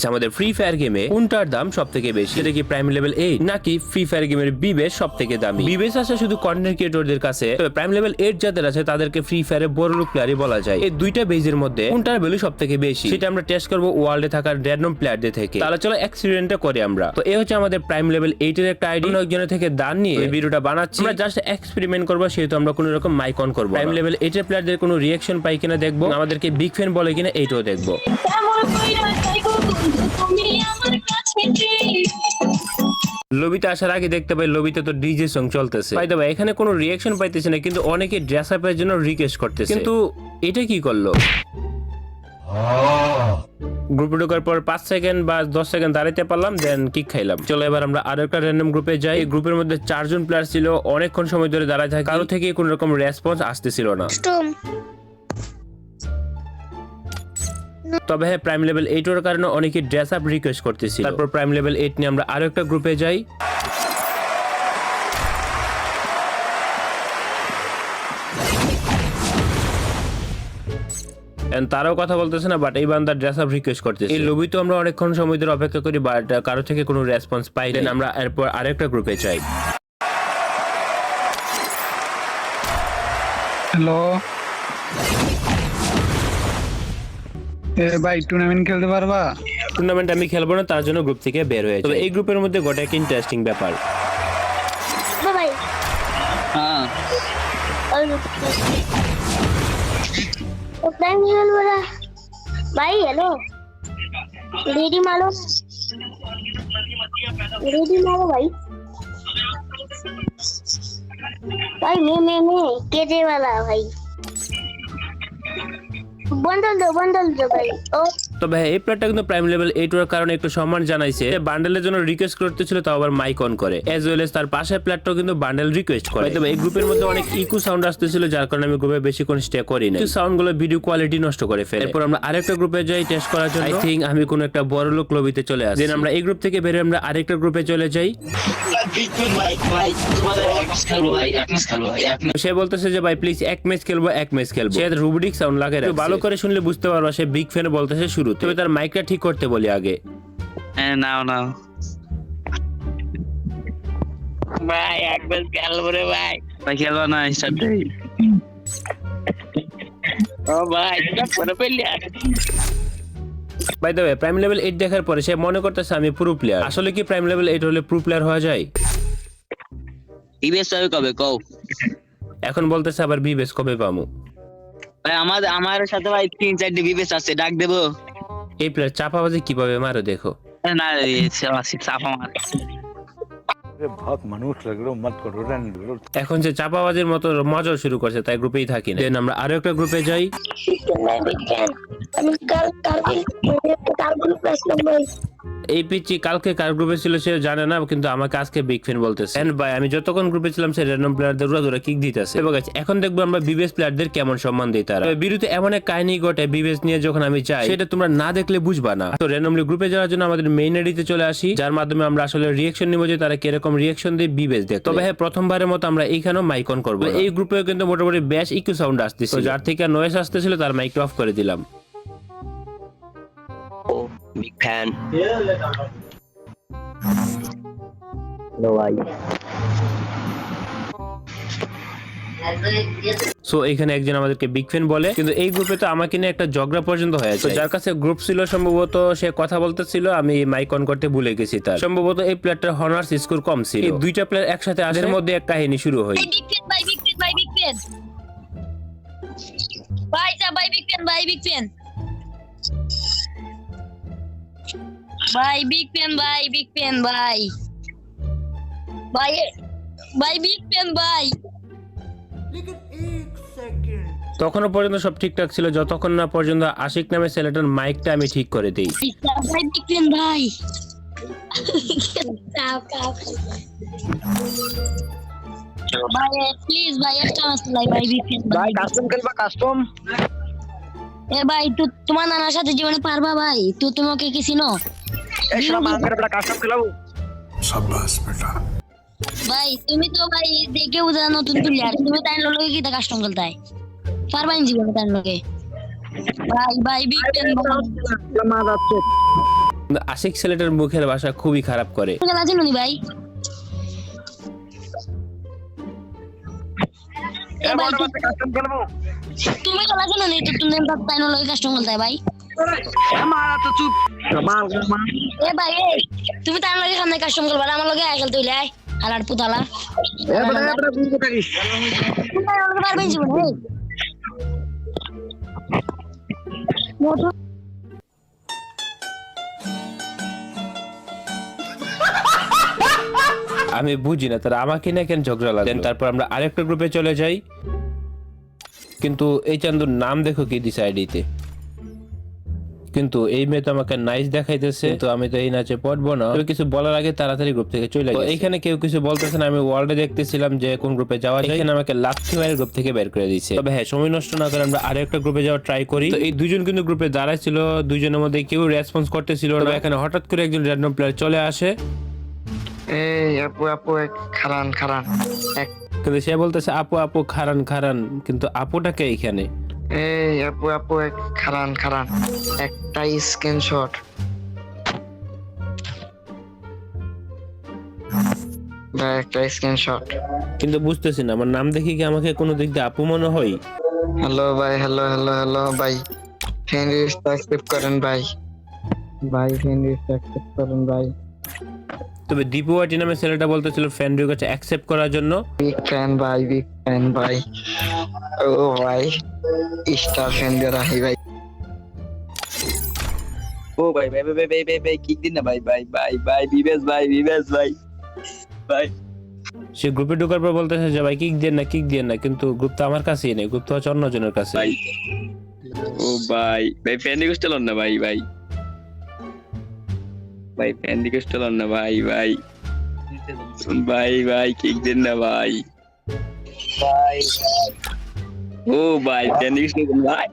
আমাদের free fire গেমে কোনটার দাম সব থেকে বেশি, এটা কি প্রাইম লেভেল 8 নাকি ফ্রি ফায়ার গেমের বিবেস সব থেকে দামি? বিবেস আছে শুধু কন্টেন্ট ক্রিয়েটরদের কাছে, তবে প্রাইম লেভেল 8 যাদের আছে তাদেরকে ফ্রি ফায়ারে বড় লোক প্লেয়ারই বলা যায়। এই দুইটা বেজের মধ্যে কোনটার ভ্যালু সব থেকে বেশি সেটা আমরা টেস্ট করব ওয়ার্ল্ডে থাকা র্যান্ডম প্লেয়ারদের থেকে। তাহলে চলো এক্সপেরিমেন্টটা করি আমরা। তো এই হচ্ছে আমাদের প্রাইম লেভেল 8 এর একটা আইডি, একজনের থেকে দান নিয়ে এই ভিডিওটা বানাচ্ছি। আমরা জাস্ট এক্সপেরিমেন্ট করব, সেহেতু আমরা কোনো রকম মাইক অন করব। প্রাইম লেভেল 8 এর প্লেয়ারদের কোনো রিঅ্যাকশন পাই কিনা দেখবো, আমাদেরকে বিগ ফ্যান বলে কিনা এইটাও দেখবো। লবিতে আসার আগে দেখতে পাই লবিতে তো ডিজে সং চলতেছে। ভাই দাদা এখানে কোনো রিঅ্যাকশন পাইতেছে না, কিন্তু অনেকে ড্রেস আপের জন্য রিকোয়েস্ট করতেছে। কিন্তু এটা কি করলো? গ্রুপে ঢোকার পর 5 সেকেন্ড বা 10 সেকেন্ড দাঁড়াইতে পারলাম, দেন কিক খাইলাম। চলো এবার আমরা আরো একটা র্যান্ডম গ্রুপে যাই। এই গ্রুপের মধ্যে 4 জন প্লেয়ার ছিল, অনেকক্ষণ সময় ধরে দাঁড়ায় থাকে, কারো থেকে কোনো রকম রেসপন্স আসতেছিল না। তবে হ্যাঁ, প্রাইম লেভেল 8 এর কারণে অনেকে ড্রেস আপ রিকোয়েস্ট করতেছিল। তারপর প্রাইম লেভেল 8 নিয়ে আমরা আরো একটা গ্রুপে যাই। তারাও কথা বলতেছে না, বাট এই বান্দা ড্রেস আপ রিকোয়েস্ট করতেছে। এই লবি তো আমরা অনেকক্ষণ সময় ধরে অপেক্ষা করি, বাট কারো থেকে কোনো রেসপন্স পাই না। আমরা এরপর আরেকটা গ্রুপে যাই। হ্যালো ভাই, টুর্নামেন্ট খেলতে পারবা? টুর্নামেন্ট আমি খেলবো না, তার জন্য গ্রুপ থেকে বের হয়েছে। তবে এই গ্রুপের মধ্যে গোটা একটা ইন্টারেস্টিং ব্যাপার। হ্যাঁ भाई हेलो रेडी मारो भाई भाई मैं केजे वाला भाई बंडल दो भाई ओ তবে এই প্লেয়ারটা কিন্তু প্রাইম লেভেল 8 এর কারণে একটু সম্মান জানাইছে। বান্ডেলের জন্য রিকোয়েস্ট করতেছিল, তাও আবার মাইক অন করে। এজ ওয়েল এজ তার পাশের প্লেয়ারটাও কিন্তু বান্ডেল রিকোয়েস্ট করে। তবে এই গ্রুপের মধ্যে অনেক ইকো সাউন্ড আসতেছিল, যার কারণে আমি গ্রুপে বেশি কোন স্টে করি না। সাউন্ড গুলো ভিডিও কোয়ালিটি নষ্ট করে ফেলে। এরপর আমরা আরেকটা গ্রুপে যাই টেস্ট করার জন্য। আই থিংক আমি কোন একটা বড় লোক লবিতে চলে আসি। দেন আমরা এই গ্রুপ থেকে বের হয়ে আমরা আরেকটা গ্রুপে চলে যাই। সে বলতেছে যে ভাই প্লিজ এক ম্যাচ খেলবো। সে রুবিক সাউন্ড লাগে, ভালো করে শুনলে বুঝতে পারবা সে বিগ ফ্যান বলতেছে শুরু। তবে তার মাইকটা ঠিক করতে বলি আগে। নাও ভাই এক ম্যাচ খেলবো রে ভাই খেলবো না স্টার্ট দেই। ও ভাই এটা করে পেলি by the way, prime level 8 দেখার পরে সে মনে করতেছে আমি প্রো প্লেয়ার। আসলে কি প্রাইম লেভেল 8 হলে প্রো প্লেয়ার হওয়া যায়? বিবেস হবে কবে কও? এখন বলতেছে আবার বিবেস কবে পামু? ভাই আমার সাথে ভাই 3-4টি বিবেস আছে, ডাক দেবো। এই প্লেয়ার চাপাবাজি কিভাবে মারো দেখো। না চাপা মার। এখন যে চাপাবাজির মতো মজা শুরু করছে, তাই গ্রুপেই থাকি না। দেন আমরা আরো একটা গ্রুপে যাই। আমি কাল গ্রুপে আসলাম ভাই। এই পিচি কালকে কার গ্রুপে ছিল সে জানে না, কিন্তু আমাকে আজকে বিগ ফ্যান বলতেছে। এন্ড ভাই আমি যতক্ষণ গ্রুপে ছিলাম সে র্যান্ডম প্লেয়ারদের উড়া কিক দিতেছে। এখন দেখবো আমরা বিবেস প্লেয়ারদের কেমন সম্মান দেই তারা। বিরুতে এমন এক কাহিনী ঘটে বিবেস নিয়ে, যখন আমি যাই সেটা তোমরা না দেখলে বুঝবা না। তো র্যান্ডমলি গ্রুপে যাওয়ার জন্য আমাদের মেইন আইডিতে চলে আসি, যার মাধ্যমে আমরা আসলে রিঅ্যাকশন নিব যে তারা কিরকম রিঅ্যাকশন দেয় বিবেস দেখ। তবে হ্যাঁ, প্রথমবারের মতো আমরা এইখানেও মাইক অন করবো। এই গ্রুপেও কিন্তু মোটামুটি বেশ ইকো সাউন্ড আসতেছিল, যার থেকে নয়েজ আসতেছিল তার মাইকটা অফ করে দিলাম। বিগ ফ্যান নো ভাই। সো এখানে একজন আমাদেরকে বিগ ফ্যান বলে, কিন্তু এই গ্রুপে তো আমাকে নিয়ে একটা ঝগড়া পর্যন্ত হয়েছে। যার কাছে গ্রুপ ছিল সম্ভবত সে কথা বলতেছিল, আমি মাইক অন করতে ভুলে গেছি। তার সম্ভবত এই প্লেয়ারটার হনার্স স্কোর কম ছিল। এই দুইটা প্লেয়ার একসাথে আসে, মধ্যে এক কাহিনী শুরু হয়। তখনও পর্যন্ত সব ঠিকঠাক ছিল, যতক্ষণ না পর্যন্ত আশিক নামে ছেলেটার মাইকটা আমি ঠিক করে দিই। ভাই প্লিজ ভাই একটা আসলাই ভাই বিগ ফ্যান ভাই কাস্টম খেলবা কাস্টম। এ ভাই তোমার নানার সাথে জীবনে পারবা ভাই? তোমাকে কি চিনো? এই শালা মাঙ্গার বড় কাস্টম খেলাবো। शाबाश बेटा। ভাই তুমি তো ভাই দেখে বুঝা নতুন প্লেয়ার, তুমি তাই লগে কি তা কাস্টম খেলতে হয় পারবা জীবনে তাই লগে? ভাই বিগ ফ্যান মা যাচ্ছে কিন্তু আশিক ছেলেটার মুখের ভাষা খুবই খারাপ করে। খেলা ছিল নি ভাই? এ ভাই, তুমি খেলা ছিল নি তো তুমি তাই না লগে কাস্টম খেলতে ভাই? মারা তো চুপ মার মার এ ভাই এ, তুমি তাই লগে সামনে কাস্টম খেলবা আমার লগে আয় খেলতে হইলে আয় হালার পুতালা। তুমি তাই লগে পারবেন জীবন হে। আমি বুঝি না তারা আমাকে না কেন ঝগড়া লাগলো। তারপর আমরা আরেকটা গ্রুপে চলে যাই, কিন্তু এই চান্দুর নাম দেখো কি দিছে আইডিতে, কিন্তু এই মেয়ে তো আমাকে নাইস দেখাইতেছে, তো আমি তো এই নাচে পড়বো না। তবে কিছু বলার আগে তাড়াতাড়ি গ্রুপ থেকে চলে গেছি। এখানে কেউ কিছু বলতেছে না, আমি ওয়ার্ল্ডে দেখতেছিলাম যে কোন গ্রুপে যাওয়া যায়, এখানে আমাকে লাথি মেরে গ্রুপ থেকে বের করে দিয়েছে। তবে হ্যাঁ, সময় নষ্ট না করে আমরা আরেকটা গ্রুপে যাওয়ার ট্রাই করি। তো এই দুজন কিন্তু গ্রুপে দাঁড়াইছিল, দুজনের মধ্যে কেউ রেসপন্স করতেছিল না। এখানে হঠাৎ করে একজন র্যান্ডম প্লেয়ার চলে আসে, এই আপু আপু খারান খারান কিন্তু সে বলতেছে আপু আপু খারান খারান, কিন্তু আপুটাকে এখানে এই আপু আপু খারান খারান একটা স্ক্রিনশট ভাই, একটা স্ক্রিনশট। কিন্তু বুঝতেছি না আমার নাম দেখি কি আমাকে কোনো দিক দিয়ে আপু মনে হয়। হ্যালো ভাই, হ্যালো হ্যালো হ্যালো ভাই, ফ্রেন্ড রিকোয়েস্ট অ্যাকসেপ্ট করেন ভাই, ভাই ফ্রেন্ড রিকোয়েস্ট অ্যাকসেপ্ট করেন ভাই। তবে দীপু ওয়াটি নামে ছেলেটা বলতেছিল ফ্রেন্ড রিকোয়েস্ট অ্যাকসেপ্ট করার জন্য। বিগ ফ্যান ভাই, বিগ ফ্যান ভাই। ও ভাই, স্টার ফ্যান দিয়ে রাখি ভাই। ও ভাই ভাই ভাই ভাই ভাই ভাই কিক দিন না ভাই ভাই ভাই ভাই বিবেশ ভাই ভাই সে গ্রুপে ঢোকার পর বলতেছে যে ভাই কিক দেন না, কিন্তু গ্রুপ তো আমার কাছেই নেই, গ্রুপ তো হচ্ছে অন্যজনের কাছে। ভাই ও ভাই ভাই ফ্যান রিকোয়েস্ট চলন না ভাই ভাই ভাই ফ্যান রিকোয়েস্ট চলন না ভাই ভাই ভাই ভাই কিক দেন না ভাই ভাই ও ভাই ফ্যান রিকোয়েস্ট চলন ভাই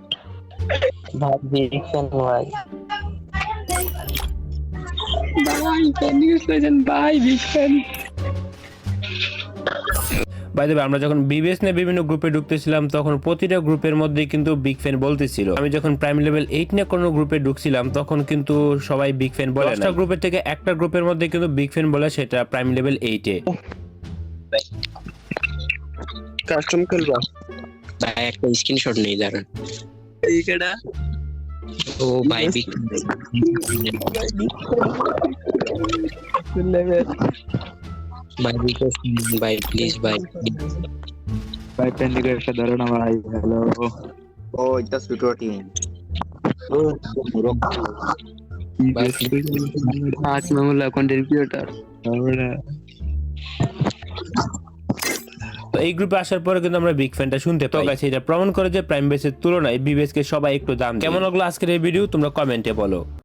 বিগ ফ্যান ভাই, ভাই ফ্যান রিকোয়েস্ট চলন ভাই big fan. By the way, আমরা যখন বিবিএস নিয়ে বিভিন্ন গ্রুপে ঢুকতেছিলাম তখন প্রতিটা গ্রুপের মধ্যে কিন্তু বিগ ফ্যান বলতেছিল। আমি যখন প্রাইম লেভেল 8 নিয়ে কোনো গ্রুপে ঢুকছিলাম তখন কিন্তু সবাই বিগ ফ্যান বলে না। 10টা গ্রুপের থেকে একটা গ্রুপের মধ্যে কিন্তু বিগ ফ্যান বলে, সেটা প্রাইম লেভেল 8 এ। কাস্টম খেলবা ভাই একটা স্ক্রিনশট নেই দাঁড়ান। এইটা ও ভাই বিগ ভাই রিকোয়েস্ট ভাই প্লিজ ভাই ভাই ফ্যান রিকোয়েস্ট ধরো না ভাই। হ্যালো ও এটা সুটো টিম ভাই আজ মামলা কন্টেন্ট ক্রিয়েটর। তো এই গ্রুপে আসার পরে কিন্তু আমরা বিগ ফ্যানটা শুনতে পাই। তো এটা প্রমাণ করে যে প্রাইম বেসের তুলনায় বিবিএস কে সবাই একটু দাম দেয়। কেমন লাগলো আজকের এই ভিডিও তোমরা কমেন্টে বলো।